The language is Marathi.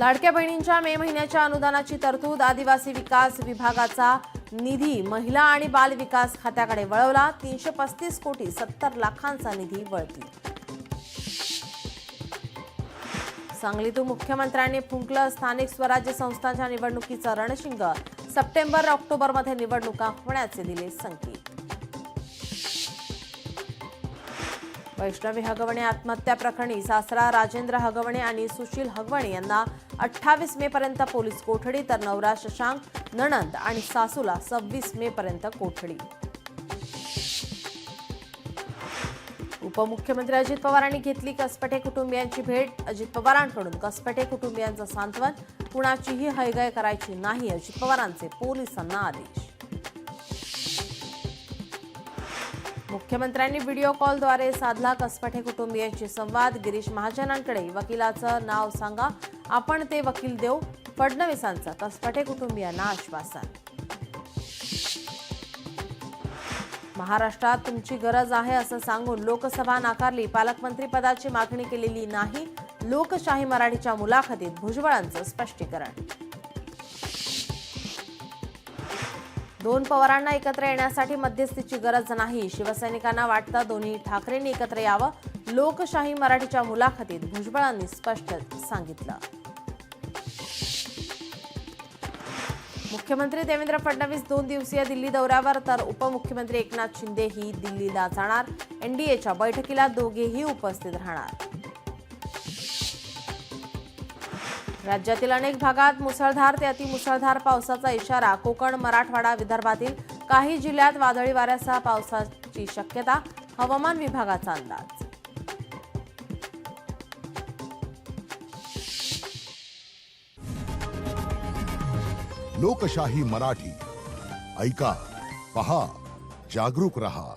लाडक्या बहिणींच्या मे महिन्याच्या अनुदानाची तरतूद आदिवासी विकास विभागाचा निधी महिला आणि बाल विकास खात्याकडे वळवला। 335 कोटी 70 लाखांचा निधी वळती। सांगलीतून मुख्यमंत्र्यांनी फुंकलं स्थानिक स्वराज्य संस्थांच्या निवडणुकीचं रणशिंग। सप्टेंबर-ऑक्टोबरमध्ये निवडणुका होण्याचे दिले संकेत। वैष्णवी हगवणे आत्महत्या प्रकरणी सासरा राजेंद्र हगवणे आणि सुशील हगवणे यांना 28 मे पर्यंत पोलीस कोठडी, तर नवरा शशांक, नणंद आणि सासूला 26 मे पर्यंत कोठडी। उपमुख्यमंत्री अजित पवारांनी घेतली कसपटे कुटुंबियांची भेट। अजित पवारांकडून कसपटे कुटुंबियांचं सांत्वन। कुणाचीही हयगय करायची नाही, अजित पवारांचे पोलिसांना आदेश। मुख्यमंत्र्यांनी व्हिडिओ कॉलद्वारे साधला कसपटे कुटुंबियांशी संवाद। गिरीश महाजनांकडे वकिलाचं नाव सांगा, आपण ते वकील देऊ। फडणवीसांचं कसपटे कुटुंबियांना आश्वासन। महाराष्ट्रात तुमची गरज आहे असं सांगून लोकसभा नाकारली। पालकमंत्री पदाची मागणी केलेली नाही। लोकशाही मराठीच्या मुलाखतीत भुजबळांचं स्पष्टीकरण। दोन पवारांना एकत्र येण्यासाठी मध्यस्थीची गरज नाही। शिवसैनिकांना वाटतं दोन्ही ठाकरेंनी एकत्र यावं। लोकशाही मराठीच्या मुलाखतीत भुजबळांनी स्पष्ट सांगितलं। मुख्यमंत्री देवेंद्र फडणवीस 2 दिवसीय दिल्ली दौऱ्यावर, तर उपमुख्यमंत्री एकनाथ शिंदेही दिल्लीला जाणार। एनडीएच्या बैठकीला दोघेही उपस्थित राहणार। राज्यातील अनेक भागात मुसळधार ते अतिमुसळधार पावसाचा इशारा। कोकण, मराठवाडा, विदर्भातील काही जिल्ह्यात वादळी वाऱ्यासह पावसाची शक्यता। हवामान विभागाचा अंदाज। लोकशाही मराठी ऐका, पहा, जागरूक रहा।